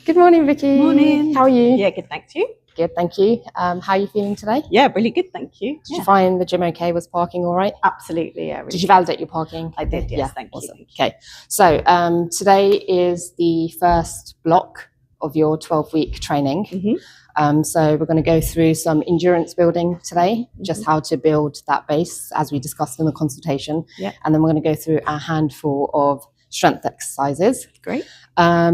Good morning, Vicky. Morning. How are you? Yeah, good, thank you. Good, thank you. How are you feeling today? Yeah, really good, thank you. Did you find the gym okay? Was parking all right? Absolutely, yeah. Really Did you validate your parking? I did, yes, Yeah, thank awesome. you. Okay, so today is the first block of your 12-week training. So we're going to go through some endurance building today, just how to build that base as we discussed in the consultation. Yeah. And then we're going to go through a handful of strength exercises. Great.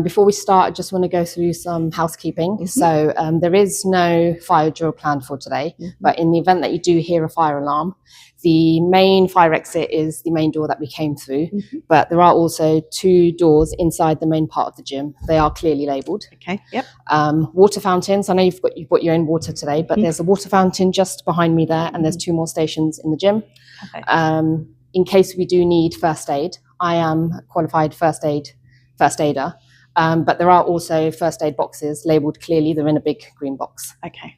Before we start, I just want to go through some housekeeping. So there is no fire drill planned for today, but in the event that you do hear a fire alarm, the main fire exit is the main door that we came through, but there are also 2 doors inside the main part of the gym. They are clearly labelled. Okay, yep. Water fountains. I know you've got your own water today, but there's a water fountain just behind me there, and there's 2 more stations in the gym. Perfect. In case we do need first aid, I am a qualified first aider, but there are also first aid boxes labelled clearly. They're in a big green box. Okay.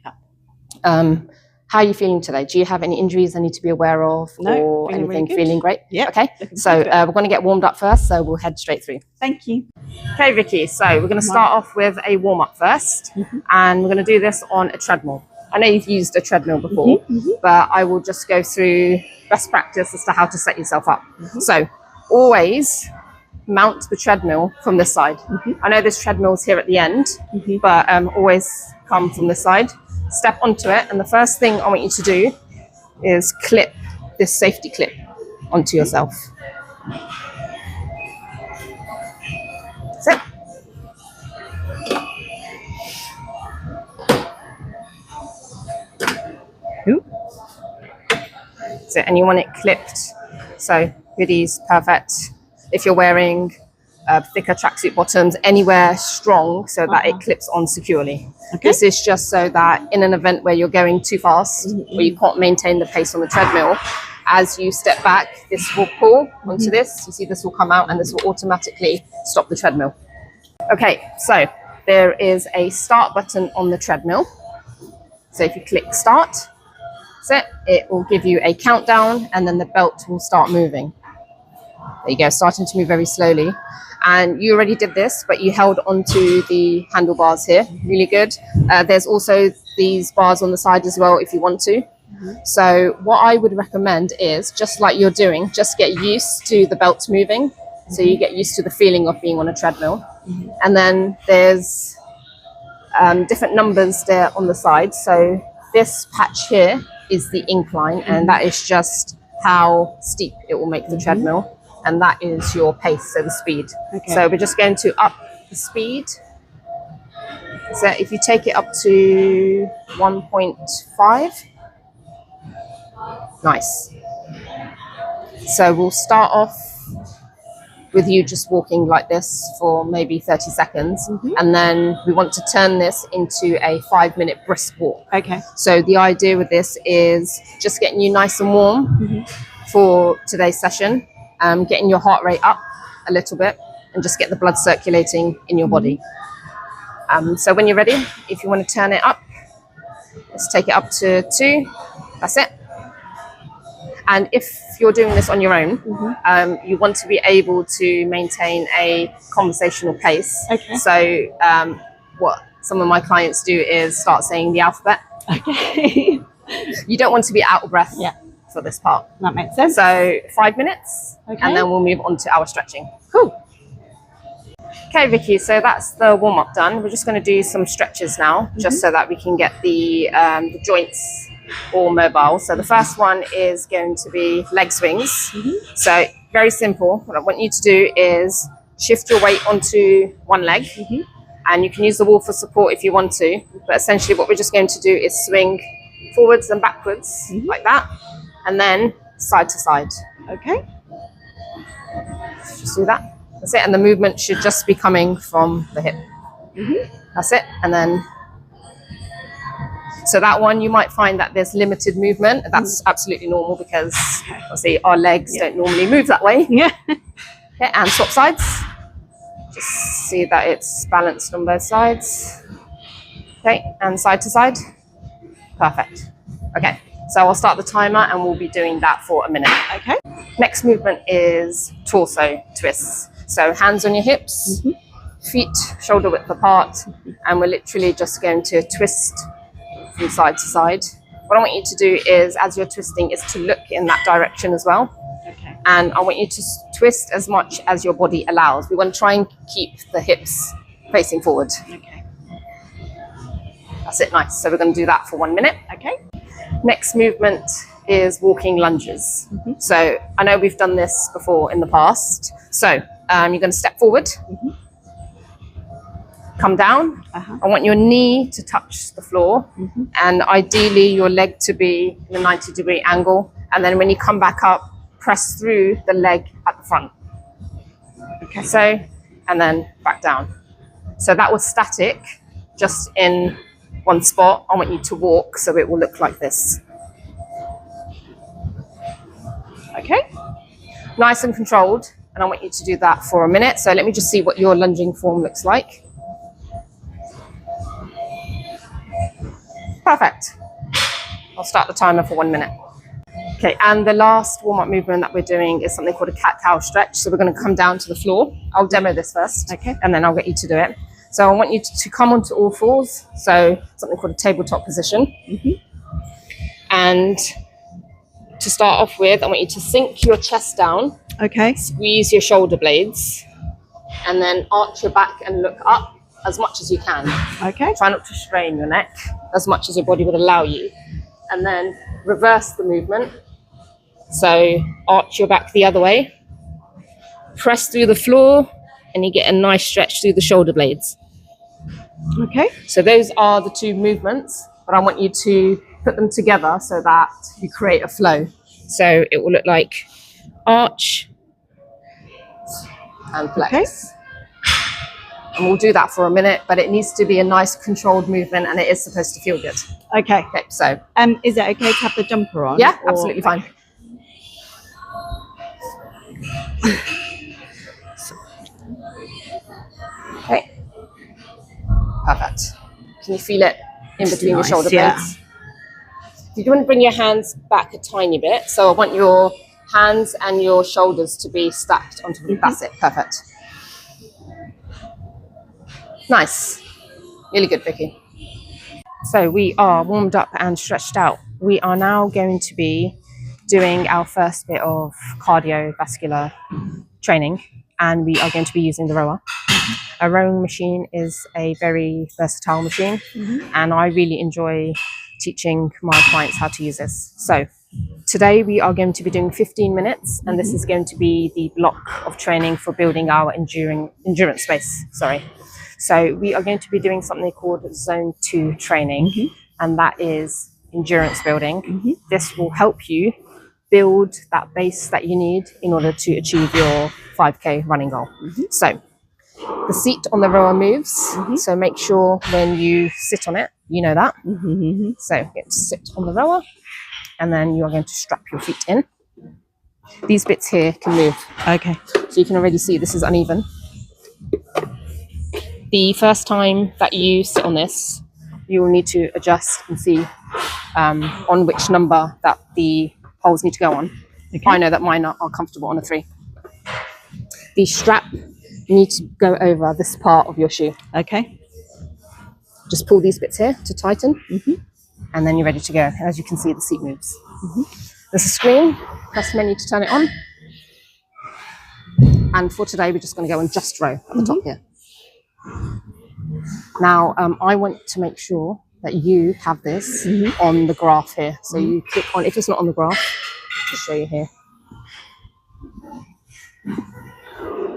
How are you feeling today? Do you have any injuries I need to be aware of, or feeling anything? really good. Feeling great? Yeah. Okay. So we're going to get warmed up first, so we'll head straight through. Thank you. Okay, Vicky. So we're going to start off with a warm up first, and we're going to do this on a treadmill. I know you've used a treadmill before, but I will just go through best practice as to how to set yourself up. So always mount the treadmill from this side. I know this treadmill's here at the end, but always come from this side. Step onto it, and the first thing I want you to do is clip this safety clip onto yourself. That's it. That's it, and you want it clipped. So hoodies, perfect. If you're wearing thicker tracksuit bottoms, anywhere strong so that it clips on securely. This is just so that in an event where you're going too fast or you can't maintain the pace on the treadmill, as you step back, this will pull onto this. You see this will come out, and this will automatically stop the treadmill. Okay, so there is a start button on the treadmill. So if you click start, that's it will give you a countdown, and then the belt will start moving. There you go, starting to move very slowly. And you already did this, but you held onto the handlebars here. Really good. There's also these bars on the side as well if you want to. So what I would recommend is, just like you're doing, just get used to the belt moving. So you get used to the feeling of being on a treadmill. And then there's different numbers there on the side. So this patch here is the incline, and that is just how steep it will make the treadmill. And that is your pace, so the speed. So we're just going to up the speed. So if you take it up to 1.5, nice. So we'll start off with you just walking like this for maybe 30 seconds. And then we want to turn this into a 5-minute brisk walk. Okay. So the idea with this is just getting you nice and warm for today's session. Getting your heart rate up a little bit, and just get the blood circulating in your body. So when you're ready, if you want to turn it up, let's take it up to 2. That's it. And if you're doing this on your own, you want to be able to maintain a conversational pace. So what some of my clients do is start saying the alphabet. You don't want to be out of breath. For this part. That makes sense. So 5 minutes, and then we'll move on to our stretching. Cool. Okay, Vicky, so that's the warm-up done. We're just going to do some stretches now, just so that we can get the joints all mobile. So the first one is going to be leg swings. So very simple. What I want you to do is shift your weight onto one leg, and you can use the wall for support if you want to. But essentially what we're just going to do is swing forwards and backwards like that. And then side to side. Okay. Just do that. That's it. And the movement should just be coming from the hip. That's it. And then, so that one, you might find that there's limited movement. That's absolutely normal, because obviously our legs don't normally move that way. Okay, and swap sides. Just see that it's balanced on both sides. Okay, and side to side. Perfect. Okay. So I'll start the timer, and we'll be doing that for a minute. Next movement is torso twists. So hands on your hips, feet shoulder width apart, and we're literally just going to twist from side to side. What I want you to do is, as you're twisting, is to look in that direction as well. Okay. And I want you to twist as much as your body allows. We want to try and keep the hips facing forward. Okay. That's it, nice. So we're going to do that for 1 minute. Okay. Next movement is walking lunges. So I know we've done this before in the past. So you're going to step forward, come down. I want your knee to touch the floor, and ideally your leg to be in a 90-degree angle. And then when you come back up, press through the leg at the front. Okay. So, and then back down. So that was static, just in one spot. I want you to walk so it will look like this. Okay. Nice and controlled. And I want you to do that for a minute. So let me just see what your lunging form looks like. Perfect. I'll start the timer for 1 minute. Okay, and the last warm-up movement that we're doing is something called a cat-cow stretch. So we're going to come down to the floor. I'll demo this first, Okay. and then I'll get you to do it. So I want you to come onto all fours, so something called a tabletop position. And to start off with, I want you to sink your chest down, Okay. squeeze your shoulder blades, and then arch your back and look up as much as you can. Okay. Try not to strain your neck as much as your body would allow you. And then reverse the movement. So arch your back the other way, press through the floor, and you get a nice stretch through the shoulder blades. Okay. So those are the two movements, but I want you to put them together so that you create a flow. So it will look like arch and flex. Okay. And we'll do that for a minute, but it needs to be a nice controlled movement, and it is supposed to feel good. Okay. Okay, so Is it okay to have the jumper on? yeah, or- absolutely fine. Okay, perfect. Can you feel it in between your Nice, shoulder yeah. blades? You want to bring your hands back a tiny bit. So I want your hands and your shoulders to be stacked onto them. That's it, perfect. Nice, really good, Vicky. So we are warmed up and stretched out. We are now going to be doing our first bit of cardiovascular training, and we are going to be using the rower. A rowing machine is a very versatile machine, and I really enjoy teaching my clients how to use this. So today we are going to be doing 15 minutes, and this is going to be the block of training for building our endurance base. So we are going to be doing something called Zone 2 training, and that is endurance building. This will help you build that base that you need in order to achieve your 5K running goal. So the seat on the rower moves, so make sure when you sit on it, you know that. So you get to sit on the rower, and then you are going to strap your feet in. These bits here can move. Okay. So you can already see this is uneven. The first time that you sit on this, you will need to adjust and see on which number that the poles need to go on. Okay. I know that mine are comfortable on a 3. The strap, you need to go over this part of your shoe. Okay. Just pull these bits here to tighten, and then you're ready to go. And as you can see, the seat moves. There's a screen, press menu to turn it on. And for today, we're just going to go on just row at the top here. Now, I want to make sure that you have this on the graph here. So you click on, if it's not on the graph, I'll show you here.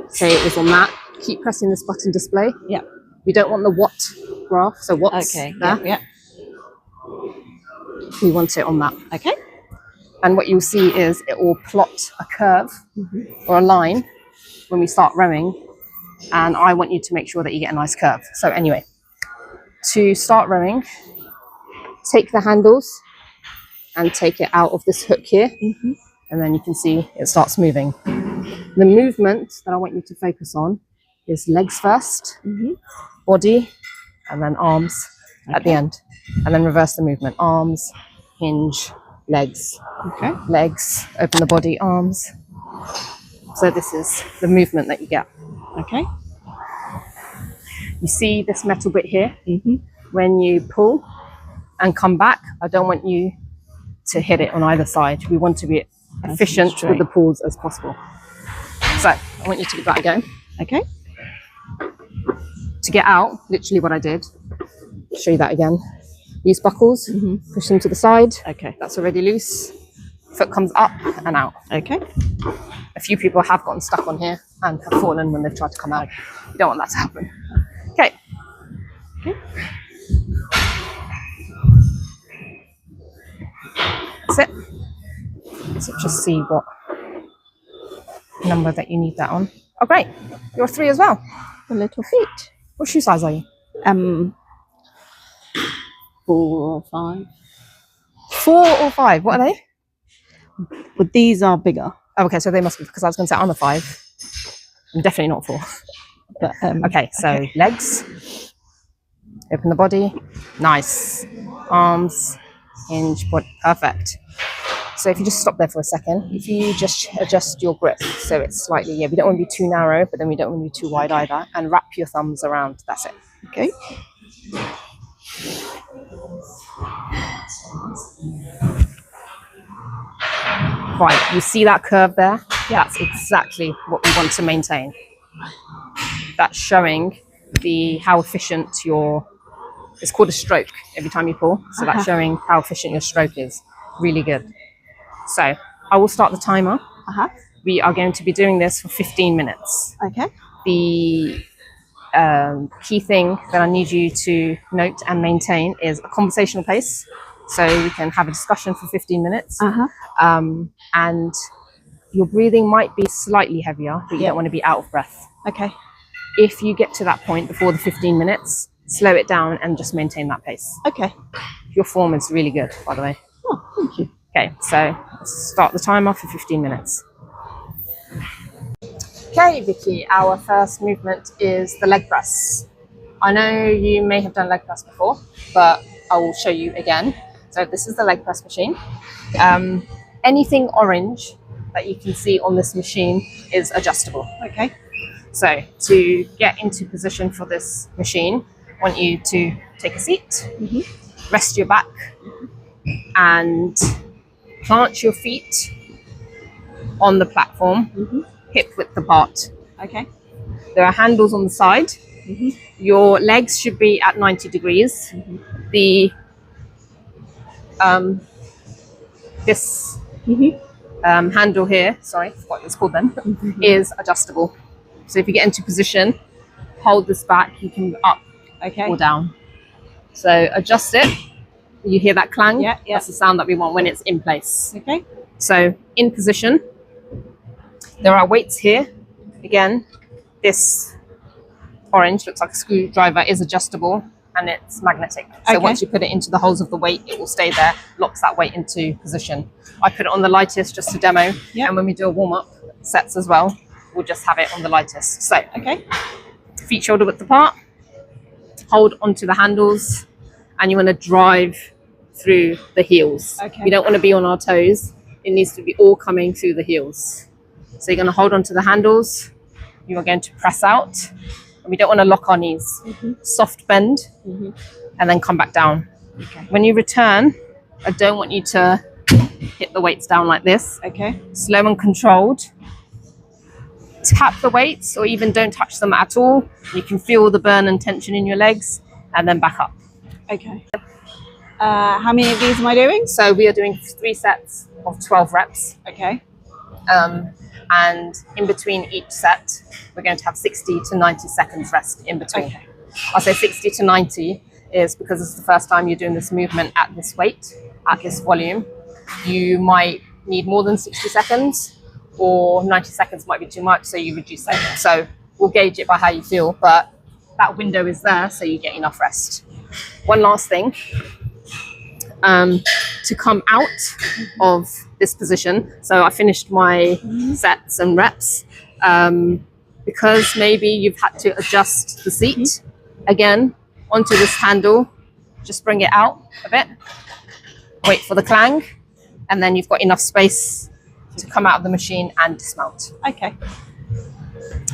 Say it was on that. Keep pressing this button display. Yeah. We don't want the watt graph, so watts Okay. there. Yeah. We want it on that. Okay. And what you'll see is it will plot a curve or a line when we start rowing. And I want you to make sure that you get a nice curve. So anyway, to start rowing, take the handles and take it out of this hook here. And then you can see it starts moving. The movement that I want you to focus on is legs first, body, and then arms at the end. And then reverse the movement. Arms, hinge, legs, Okay. legs, open the body, arms. So this is the movement that you get. Okay. You see this metal bit here? Mm-hmm. When you pull and come back, I don't want you to hit it on either side. We want to be efficient with the pulls as possible. So I want you to give that a go. Okay. To get out, literally what I did, show you that again. These buckles, push them to the side. Okay. That's already loose. Foot comes up and out. Okay. A few people have gotten stuck on here and have fallen when they've tried to come out. You don't want that to happen. Okay. Okay. That's it. So just see what number that you need that on. Oh, great. You're 3 as well. The little feet. What shoe size are you? 4 or 5. 4 or 5? What are they? But these are bigger. Oh, okay, so they must be, because I was going to say I'm a 5. I'm definitely not 4. But, okay, so legs. Open the body. Nice. Arms. Hinge. Body. Perfect. So if you just stop there for a second, if you just adjust your grip so it's slightly, we don't want to be too narrow, but then we don't want to be too wide either, and wrap your thumbs around. That's it. Okay. Right, you see that curve there? That's exactly what we want to maintain. That's showing how efficient it's called a stroke every time you pull. So that's showing how efficient your stroke is. Really good. So I will start the timer. We are going to be doing this for 15 minutes. Okay. The key thing that I need you to note and maintain is a conversational pace. So we can have a discussion for 15 minutes. And your breathing might be slightly heavier, but you don't want to be out of breath. Okay. If you get to that point before the 15 minutes, slow it down and just maintain that pace. Okay. Your form is really good, by the way. Oh, thank you. Okay, so let's start the timer for 15 minutes. Okay, Vicky, our first movement is the leg press. I know you may have done leg press before, but I will show you again. So this is the leg press machine. Anything orange that you can see on this machine is adjustable. Okay. So to get into position for this machine, I want you to take a seat, rest your back, and plant your feet on the platform, hip width apart. Okay. There are handles on the side. Your legs should be at 90 degrees. The this handle here, sorry, I forgot what it's called then, is adjustable. So if you get into position, hold this back, you can up or down. So adjust it. You hear that clang? Yeah. That's the sound that we want when it's in place. Okay. So in position, there are weights here. Again, this orange looks like a screwdriver, is adjustable and it's magnetic. So once you put it into the holes of the weight, it will stay there, locks that weight into position. I put it on the lightest just to demo. And when we do a warm-up sets as well, we'll just have it on the lightest. So feet shoulder width apart, hold onto the handles, and you want to drive through the heels. We don't want to be on our toes. It needs to be all coming through the heels. So you're going to hold onto the handles. You are going to press out. And we don't want to lock our knees. Soft bend, and then come back down. When you return, I don't want you to hit the weights down like this. Slow and controlled. Tap the weights, or even don't touch them at all. You can feel the burn and tension in your legs, and then back up. How many of these am I doing? So we are doing 3 sets of 12 reps. And in between each set, we're going to have 60 to 90 seconds rest in between. I'll say 60 to 90 is because this is the first time you're doing this movement at this weight, at this volume. You might need more than 60 seconds, or 90 seconds might be too much, so you reduce it. So we'll gauge it by how you feel, but that window is there, so you get enough rest. One last thing. To come out of this position, so I finished my sets and reps, because maybe you've had to adjust the seat again onto this handle, just bring it out a bit, wait for the clang, and then you've got enough space to come out of the machine and dismount.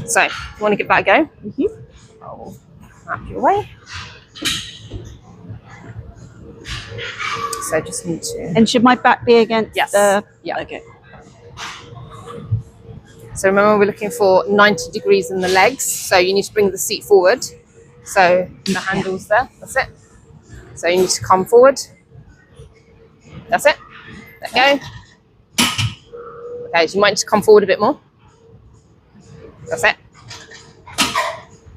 So if you want to give that a go, I'll Up your way. So just need to. And should my back be against Yes. the... Yeah. Okay. So remember, we're looking for 90 degrees in the legs. So you need to bring the seat forward. So the handle's there. That's it. So you need to come forward. That's it. There you go. Okay, so you might need to come forward a bit more. That's it.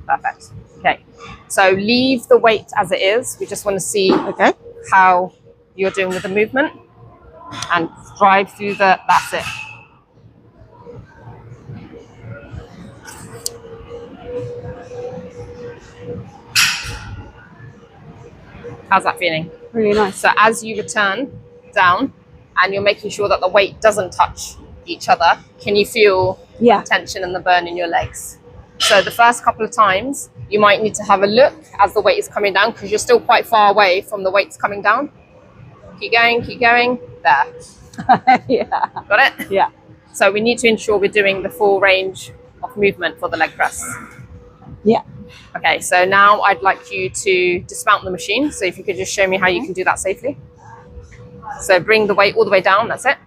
Perfect. Okay. So leave the weight as it is. We just want to see Okay. how you're doing with the movement. And drive through that's it. How's that feeling? Really nice. So as you return down and you're making sure that the weight doesn't touch each other, can you feel Yeah. tension and the burn in your legs? So the first couple of times, you might need to have a look as the weight is coming down because you're still quite far away from the weights coming down. Keep going, keep going. There. Yeah. Got it? Yeah. So we need to ensure we're doing the full range of movement for the leg press. Yeah. Okay, so now I'd like you to dismount the machine. So if you could just show me how you can do that safely. So bring the weight all the way down, that's it.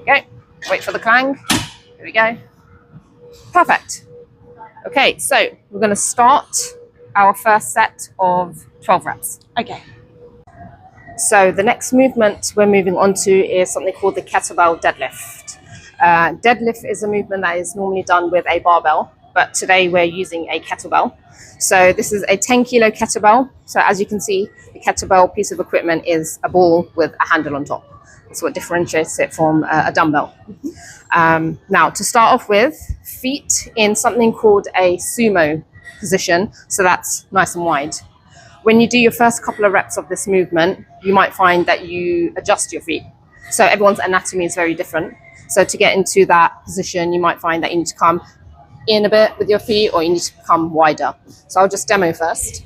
Okay, wait for the clang. Here we go. Perfect. Okay, so we're going to start our first set of 12 reps. Okay. So the next movement we're moving on to is something called the kettlebell deadlift. Deadlift is a movement that is normally done with a barbell, but today we're using a kettlebell. So this is a 10 kilo kettlebell. So as you can see, the kettlebell piece of equipment is a ball with a handle on top. That's what differentiates it from a dumbbell. Now, to start off with, feet in something called a sumo position. So that's nice and wide. When you do your first couple of reps of this movement, you might find that you adjust your feet. So everyone's anatomy is very different. So to get into that position, you might find that you need to come in a bit with your feet or you need to become wider. So I'll just demo first.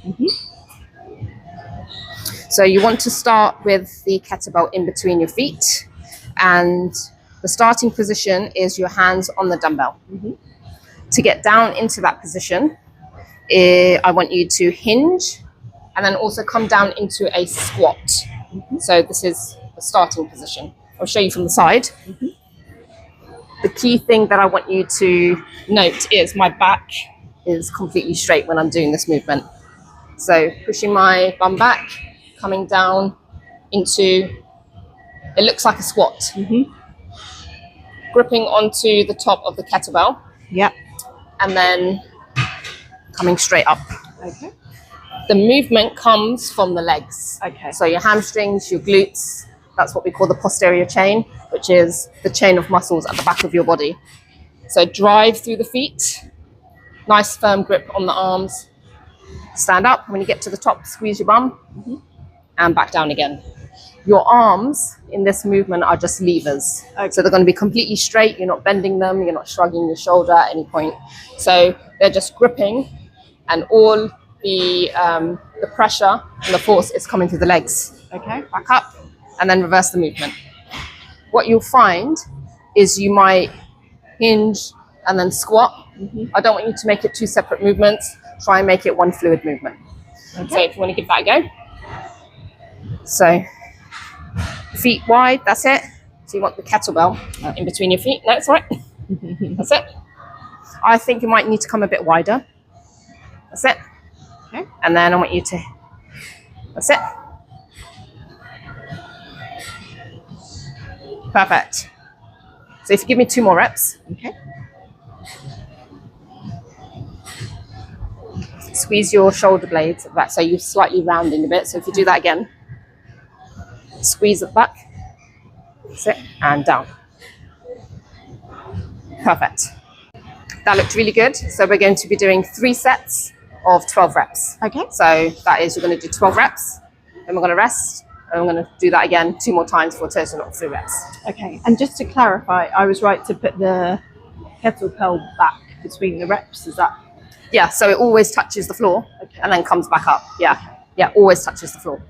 So you want to start with the kettlebell in between your feet, and the starting position is your hands on the dumbbell. To get down into that position, I want you to hinge and then also come down into a squat. So this is the starting position. I'll show you from the side. The key thing that I want you to note is my back is completely straight when I'm doing this movement. So pushing my bum back, coming down into, it looks like a squat. Gripping onto the top of the kettlebell. Yeah. And then coming straight up. Okay. The movement comes from the legs. Okay. So your hamstrings, your glutes, that's what we call the posterior chain, which is the chain of muscles at the back of your body. So drive through the feet, nice firm grip on the arms, stand up. When you get to the top, squeeze your bum and back down again. Your arms in this movement are just levers. Okay. So they're going to be completely straight. You're not bending them. You're not shrugging your shoulder at any point. So they're just gripping, and all the pressure and the force is coming through the legs. Okay. Back up and then reverse the movement. What you'll find is you might hinge and then squat. I don't want you to make it two separate movements. Try and make it one fluid movement. Okay. So if you want to give that a go. So feet wide, that's it. So you want the kettlebell in between your feet. No, it's all right. That's it. I think you might need to come a bit wider. That's it. Okay. And then I want you to, that's it. Perfect. So if you give me 2 more reps. Okay. Squeeze your shoulder blades back so you're slightly rounding a bit. So if you do that again, squeeze it back. That's it. And down. Perfect. That looked really good. So we're going to be doing 3 sets of 12 reps. Okay. So that is, you're going to do 12 reps, then we're going to rest, and we're going to do that again 2 more times for a total of 3 reps. Okay. And just to clarify, I was right to put the kettlebell back between the reps. Is that? Yeah, so it always touches the floor Okay. and then comes back up. Yeah, yeah, always touches the floor.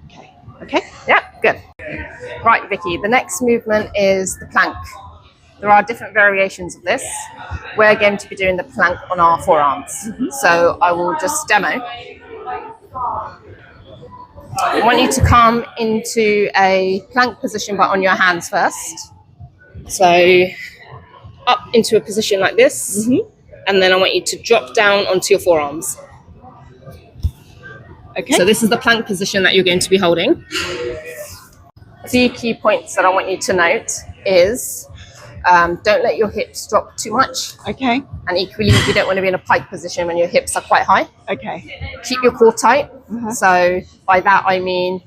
Okay. Okay. Yeah, good. Right, Vicky, the next movement is the plank. there are different variations of this. We're going to be doing the plank on our forearms. So I will just demo. I want you to come into a plank position, but on your hands first. So up into a position like this, and then I want you to drop down onto your forearms. Okay. So this is the plank position that you're going to be holding. A few key points that I want you to note is don't let your hips drop too much. Okay. And equally, you don't want to be in a pike position when your hips are quite high. Okay. Keep your core tight. So by that, I mean,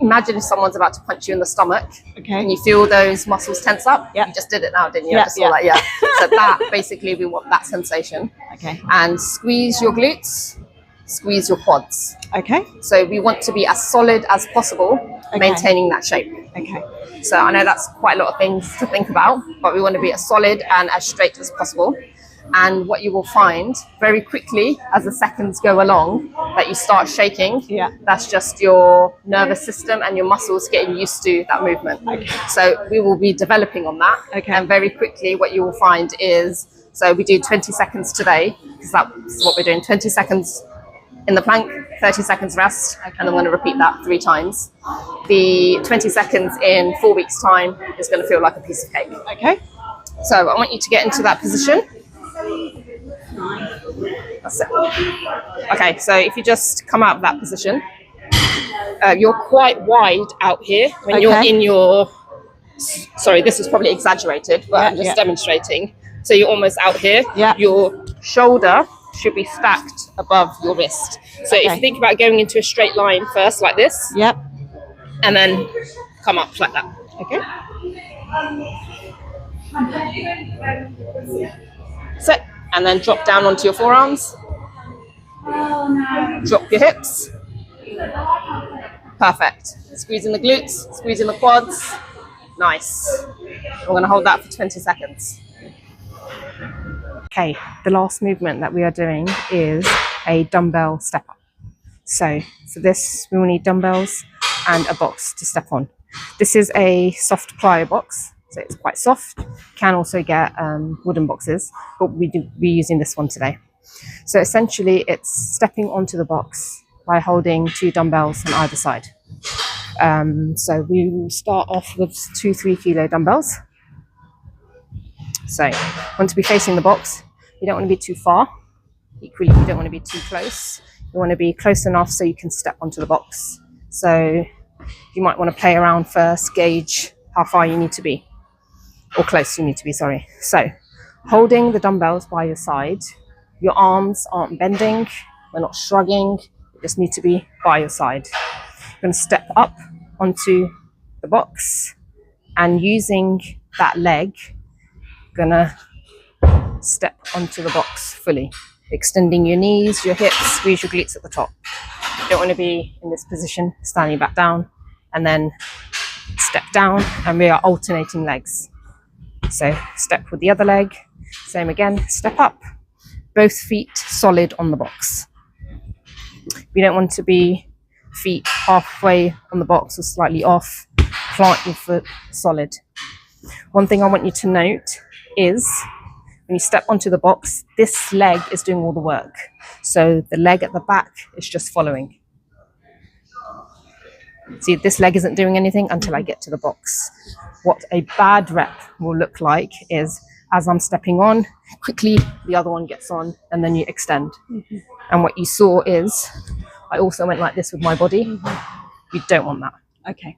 imagine if someone's about to punch you in the stomach. Okay. And you feel those muscles tense up. Yeah. You just did it now, didn't you? Yeah, I just saw that, yeah. So that, basically, we want that sensation. Okay. And squeeze your glutes, squeeze your quads. Okay. So we want to be as solid as possible, maintaining that shape. Okay. So I know that's quite a lot of things to think about, but we want to be as solid and as straight as possible. And what you will find very quickly as the seconds go along that you start shaking, that's just your nervous system and your muscles getting used to that movement. So we will be developing on that. And very quickly what you will find is, so we do 20 seconds today, because that's what we're doing, 20 seconds in the plank, 30 seconds rest, and I'm going to repeat that 3 times. The 20 seconds in 4 weeks' time is going to feel like a piece of cake. Okay. So I want you to get into that position. That's it. Okay, so if you just come out of that position, you're quite wide out here when you're in your, sorry, this is probably exaggerated, but I'm just demonstrating. So you're almost out here. Your shoulder should be stacked above your wrist. So if you think about going into a straight line first, like this. And then come up like that. Okay. Sit. And then drop down onto your forearms. Drop your hips. Perfect. Squeezing the glutes, squeezing the quads. Nice. We're going to hold that for 20 seconds. Okay, the last movement that we are doing is a dumbbell step up. So for this, we will need dumbbells and a box to step on. This is a soft plyo box, so it's quite soft. You can also get wooden boxes, but we're using this one today. So essentially, it's stepping onto the box by holding 2 dumbbells on either side. So we will start off with 2 3-kilo dumbbells. So you want to be facing the box. You don't want to be too far. Equally, you don't want to be too close. You want to be close enough so you can step onto the box. So you might want to play around first, gauge how far you need to be, or close you need to be, sorry. So holding the dumbbells by your side, your arms aren't bending, we're not shrugging, you just need to be by your side. You're going to step up onto the box, and using that leg, gonna step onto the box fully, extending your knees, your hips, squeeze your glutes at the top. You don't want to be in this position, standing back down, and then step down, and we are alternating legs. So step with the other leg, same again, step up, both feet solid on the box. We don't want to be feet halfway on the box or slightly off. Plant your foot solid. One thing I want you to note is when you step onto the box, this leg is doing all the work. So the leg at the back is just following. See, this leg isn't doing anything until I get to the box. What a bad rep will look like is as I'm stepping on, quickly the other one gets on, and then you extend. And what you saw is I also went like this with my body. You don't want that. Okay.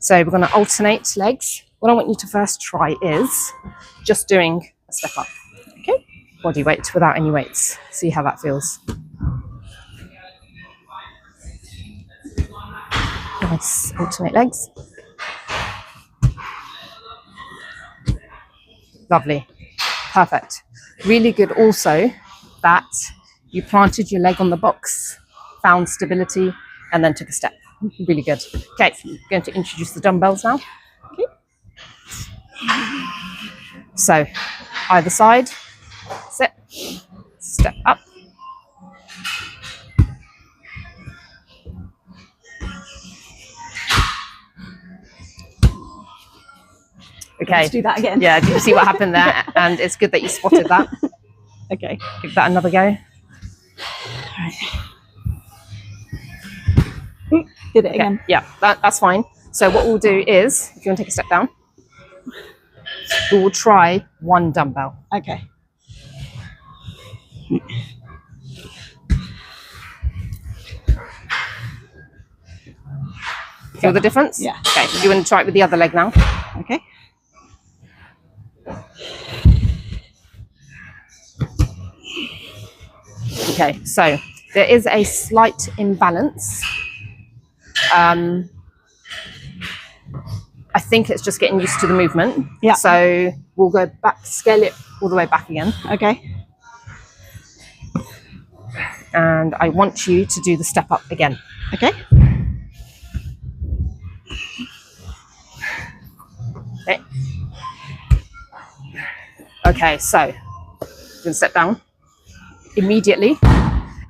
So we're going to alternate legs. What I want you to first try is just doing a step up. Okay. Body weight without any weights. See how that feels. Nice. Alternate legs. Lovely. Perfect. Really good also that you planted your leg on the box, found stability, and then took a step. Really good. Okay, I'm going to introduce the dumbbells now. Okay. So, either side, sit, step up. Okay. Let's do that again. Yeah, did you see what happened there? And it's good that you spotted that. Okay. Give that another go. Did it again. Yeah, that's fine. So what we'll do is, if you want to take a step down, we will try one dumbbell. Okay. Feel the difference? Yeah. Okay, so you want to try it with the other leg now? Okay. Okay, so there is a slight imbalance. I think it's just getting used to the movement. Yeah. So we'll go back, scale it all the way back again. Okay. And I want you to do the step up again. Okay. Okay. Okay, so you can step down. Immediately,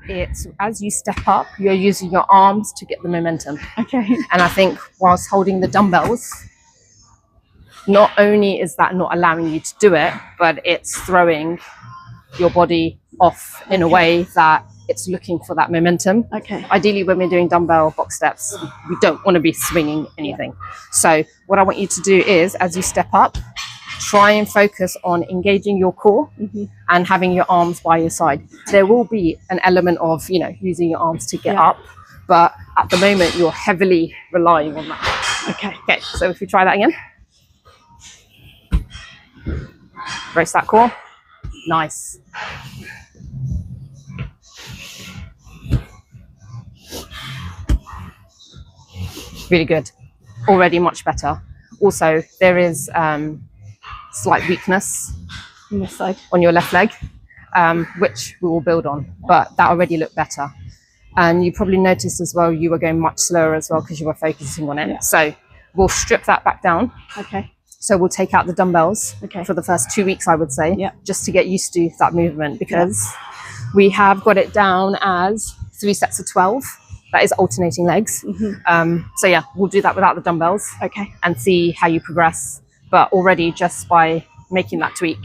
it's as you step up, you're using your arms to get the momentum. Okay. And I think whilst holding the dumbbells, not only is that not allowing you to do it, but it's throwing your body off in a way that it's looking for that momentum. Okay. Ideally, when we're doing dumbbell box steps, we don't want to be swinging anything. So what I want you to do is, as you step up, try and focus on engaging your core and having your arms by your side. There will be an element of, you know, using your arms to get up, but at the moment you're heavily relying on that. Okay. Okay, so if we try that again. Brace that core. Nice. Really good. Already much better. Also, there is slight weakness On this side. on your left leg, which we will build on, but that already looked better. And you probably noticed as well, you were going much slower as well because you were focusing on it. Yeah. So we'll strip that back down. Okay. So we'll take out the dumbbells for the first 2 weeks, I would say, just to get used to that movement, because we have got it down as 3 sets of 12. That is alternating legs. So yeah, we'll do that without the dumbbells. Okay. And see how you progress. But already just by making that tweak,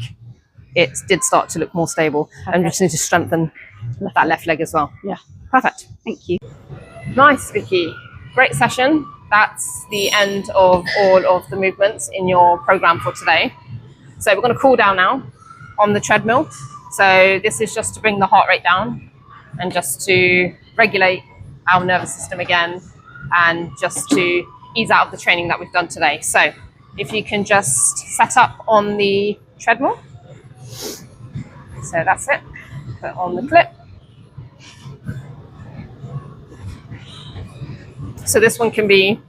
it did start to look more stable. And we just need to strengthen that left leg as well. Yeah. Perfect. Thank you. Nice, Vicky. Great session. That's the end of all of the movements in your program for today. So we're going to cool down now on the treadmill. So this is just to bring the heart rate down and just to regulate our nervous system again, and just to ease out of the training that we've done today. So if you can just set up on the treadmill. So that's it. Put on the clip. So this one can be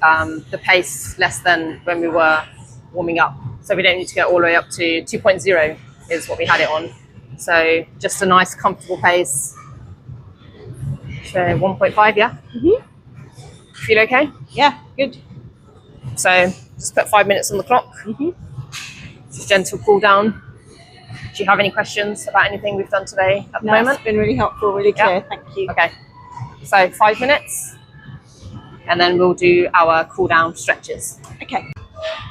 the pace less than when we were warming up. So we don't need to go all the way up to 2.0 is what we had it on. So just a nice comfortable pace. So 1.5, yeah? Feel okay? Yeah, good. So just put 5 minutes on the clock. Just gentle cool down. Do you have any questions about anything we've done today at the moment? It's been really helpful, really clear. Thank you. Okay. So 5 minutes, and then we'll do our cool down stretches. Okay.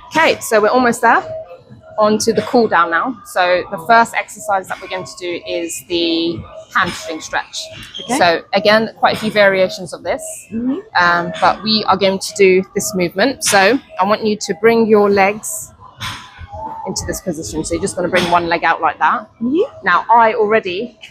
Okay, so we're almost there. On to the cool down now. So the first exercise that we're going to do is the hamstring stretch. Okay. So again, quite a few variations of this, but we are going to do this movement. So I want you to bring your legs into this position. So you're just going to bring one leg out like that. Now I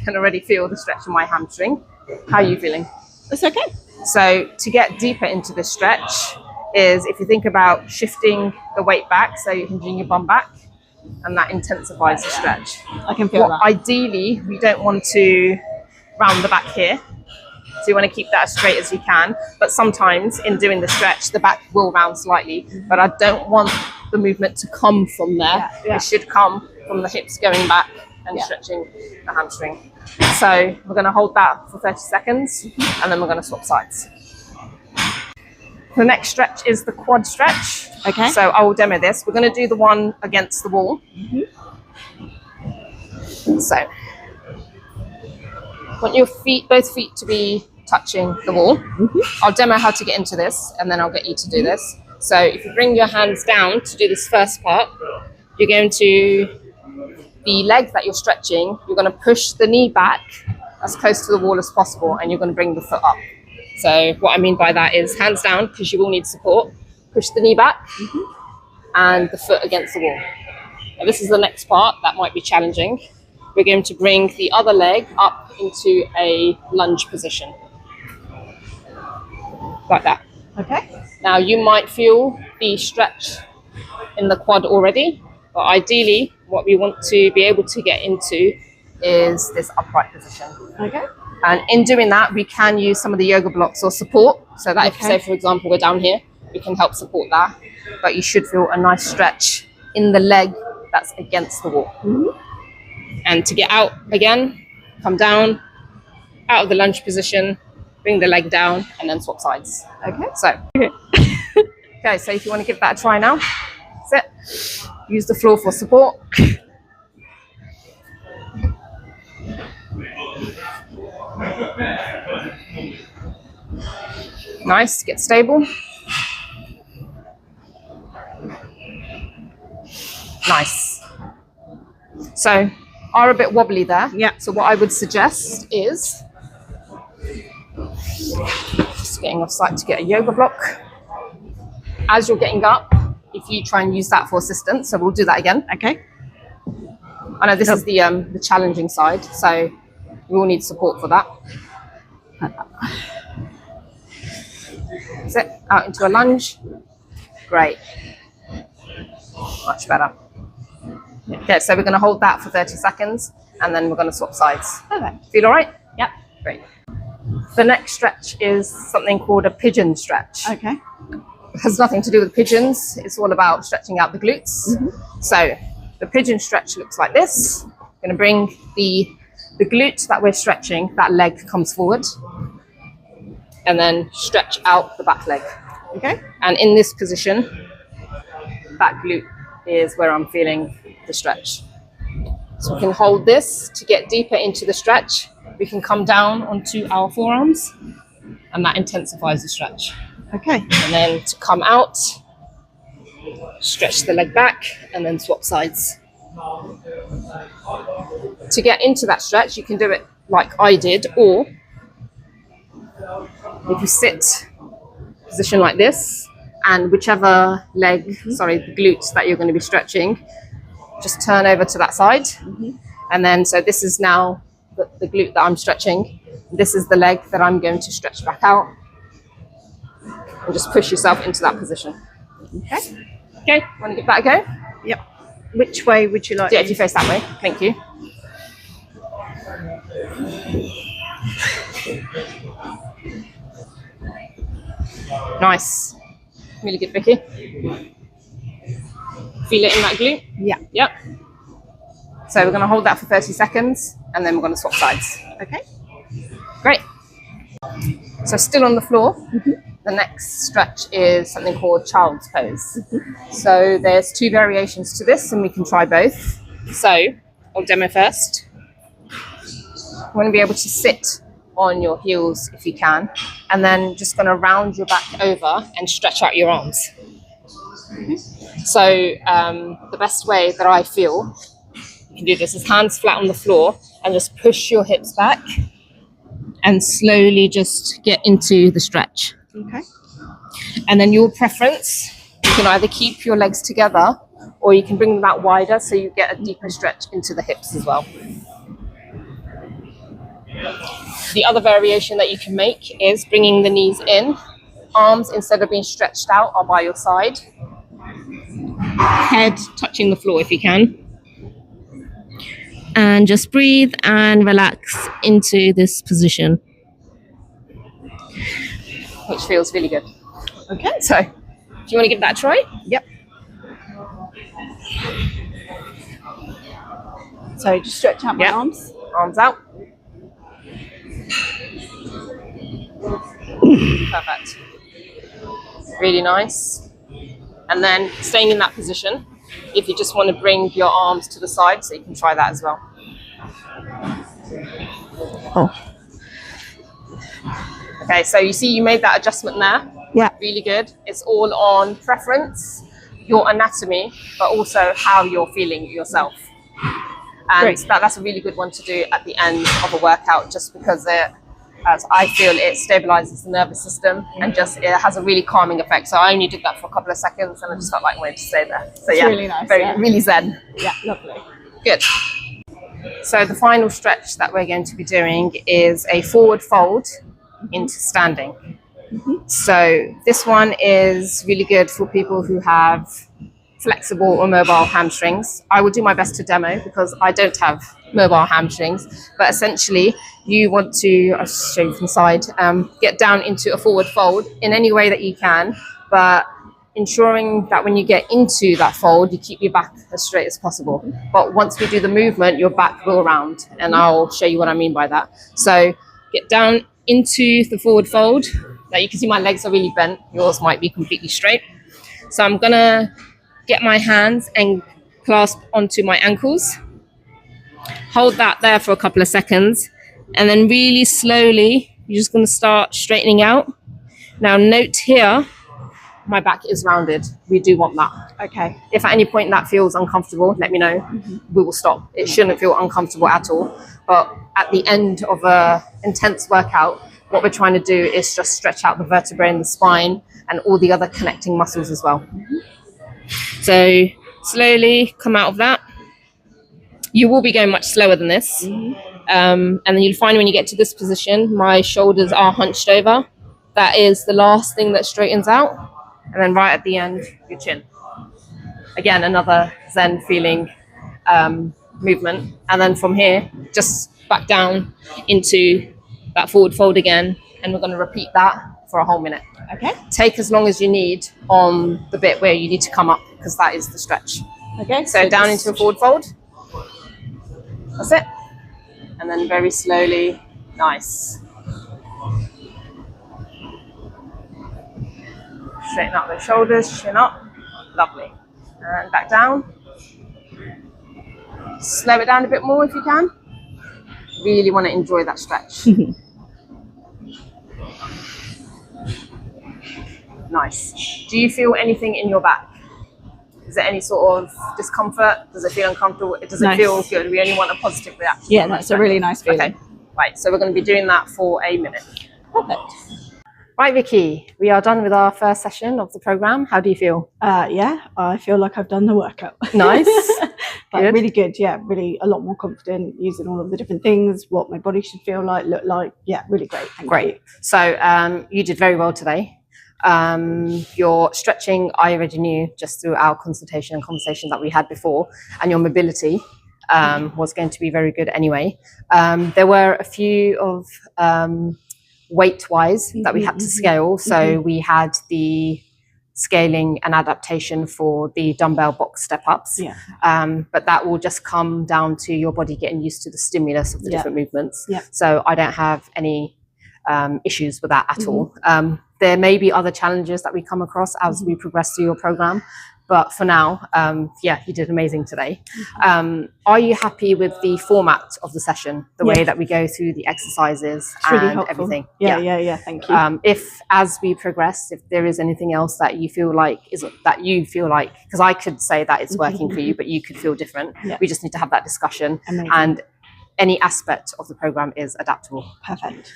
can already feel the stretch in my hamstring. How are you feeling? It's okay. So to get deeper into this stretch is if you think about shifting the weight back, so you can bring your bum back, and that intensifies the stretch. I can feel that. Ideally, we don't want to round the back here. So you want to keep that as straight as you can. But sometimes in doing the stretch, the back will round slightly. But I don't want the movement to come from there. It should come from the hips going back and stretching the hamstring. So we're going to hold that for 30 seconds and then we're going to swap sides. The next stretch is the quad stretch. Okay. So I will demo this. We're going to do the one against the wall. So want your feet, both feet, to be touching the wall. I'll demo how to get into this and then I'll get you to do this. So if you bring your hands down to do this first part, you're going to, the leg that you're stretching, you're going to push the knee back as close to the wall as possible, and you're going to bring the foot up. So what I mean by that is hands down, because you will need support, push the knee back and the foot against the wall. Now this is the next part that might be challenging. We're going to bring the other leg up into a lunge position. Like that. Okay. Now you might feel the stretch in the quad already, but ideally what we want to be able to get into is this upright position. Okay. And in doing that, we can use some of the yoga blocks or support, so that if, say, for example, we're down here, we can help support that. But you should feel a nice stretch in the leg that's against the wall. And to get out again, come down, out of the lunge position, bring the leg down, and then swap sides. Okay. So, okay, so if you want to give that a try now, sit, use the floor for support. Nice, get stable. Nice. So, are a bit wobbly there. Yeah. So what I would suggest is just getting off site to get a yoga block. As you're getting up, if you try and use that for assistance, so we'll do that again. Okay. I know this is the challenging side, so we will need support for that. Sit out into a lunge. Great. Much better. Okay, so we're going to hold that for 30 seconds and then we're going to swap sides. Perfect. Feel all right? Yep. Great. The next stretch is something called a pigeon stretch. Okay. It has nothing to do with pigeons. It's all about stretching out the glutes. So the pigeon stretch looks like this. We're going to bring the glute that we're stretching, that leg comes forward, and then stretch out the back leg. Okay. And in this position, that glute is where I'm feeling the stretch. So we can hold this to get deeper into the stretch. We can come down onto our forearms, and that intensifies the stretch. Okay. And then to come out, stretch the leg back, and then swap sides. To get into that stretch, you can do it like I did, or if you sit position like this, and whichever leg, the glutes that you're going to be stretching, just turn over to that side. And then, so this is now the glute that I'm stretching. This is the leg that I'm going to stretch back out. And just push yourself into that position. Okay. Okay, want to give that a go? Yep. Which way would you like? Yeah, if you face that way. Thank you. Nice. Really good, Vicky. Feel it in that glute? Yeah. Yep. So we're going to hold that for 30 seconds and then we're going to swap sides. Okay. Great. So still on the floor, the next stretch is something called child's pose. So there's two variations to this and we can try both. So I'll demo first. You want to be able to sit on your heels if you can, and then just going to round your back over and stretch out your arms. So the best way that I feel you can do this is hands flat on the floor and just push your hips back and slowly just get into the stretch. Okay. And then your preference, you can either keep your legs together or you can bring them out wider so you get a deeper stretch into the hips as well. The other variation that you can make is bringing the knees in. Arms, instead of being stretched out, are by your side. Head touching the floor if you can. And just breathe and relax into this position, which feels really good. Okay. So, do you want to give that a try? Yep. So just stretch out my arms. Arms out. Perfect. Really nice. And then staying in that position, if you just want to bring your arms to the side, so you can try that as well. Okay, so you see you made that adjustment there. Yeah. Really good. It's all on preference, your anatomy, but also how you're feeling yourself. And Great. that's a really good one to do at the end of a workout, just because as I feel, it stabilizes the nervous system and just it has a really calming effect. So I only did that for a couple of seconds and I just felt like I wanted to stay there. So It's yeah, really nice, really zen. Yeah, lovely. Good. So the final stretch that we're going to be doing is a forward fold into standing. So this one is really good for people who have flexible or mobile hamstrings. I will do my best to demo because I don't have mobile hamstrings, but essentially you want to, I'll show you from the side, get down into a forward fold in any way that you can, but ensuring that when you get into that fold, you keep your back as straight as possible. But once we do the movement, your back will round, and I'll show you what I mean by that. So get down into the forward fold. Now you can see my legs are really bent. Yours might be completely straight. So I'm gonna get my hands and clasp onto my ankles. Hold that there for a couple of seconds, and then really slowly, you're just gonna start straightening out. Now note here, my back is rounded. We do want that. Okay. If at any point that feels uncomfortable, let me know. We will stop. It shouldn't feel uncomfortable at all. But at the end of a intense workout, what we're trying to do is just stretch out the vertebrae in the spine and all the other connecting muscles as well. So slowly come out of that. You will be going much slower than this. And then you'll find when you get to this position, my shoulders are hunched over. That is the last thing that straightens out. And then right at the end, your chin. Again, another zen feeling movement. And then from here, just back down into that forward fold again. And we're going to repeat that for a whole minute. Okay. Take as long as you need on the bit where you need to come up, because that is the stretch. Okay. So down into a forward fold. That's it. And then very slowly, nice. Straighten out those shoulders, chin up. Lovely. And back down. Slow it down a bit more if you can. Really want to enjoy that stretch. Nice. Do you feel anything in your back? Is there any sort of discomfort? Does it feel uncomfortable? Does it feel good? We only want a positive reaction. Yeah, that's a really nice feeling. Okay. Right, so we're going to be doing that for a minute. Perfect. Right, Vicky, we are done with our first session of the program. How do you feel? Yeah, I feel like I've done the workout. Nice. But Good. really good. Yeah, really a lot more confident using all of the different things, what my body should feel like, look like. Yeah, really great. Thank you. So you did very well today. Your stretching, I already knew just through our consultation and conversation that we had before, and your mobility was going to be very good anyway. There were a few of weight-wise that we had to scale. So we had the scaling and adaptation for the dumbbell box step-ups. Yeah. But that will just come down to your body getting used to the stimulus of the different movements. Yeah. So I don't have any issues with that at all. There may be other challenges that we come across as we progress through your program, but for now, yeah, you did amazing today. Are you happy with the format of the session, the way that we go through the exercises It's really and helpful. everything? Yeah. Thank you. If as we progress, if there is anything else that you feel like because I could say that it's working for you, but you could feel different. Yeah. We just need to have that discussion. Amazing. And any aspect of the program is adaptable. Perfect.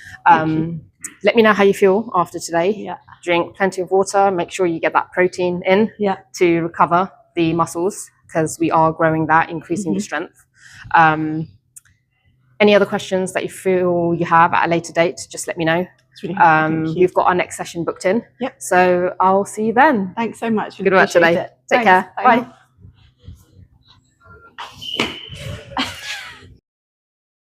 Let me know how you feel after today. Yeah. Drink plenty of water. Make sure you get that protein in to recover the muscles, because we are growing that, increasing the strength. Any other questions that you feel you have at a later date, just let me know. It's really helpful. Thank you. We've got our next session booked in. Yep. So I'll see you then. Thanks so much. Good work today. It. Take Thanks. care. Bye.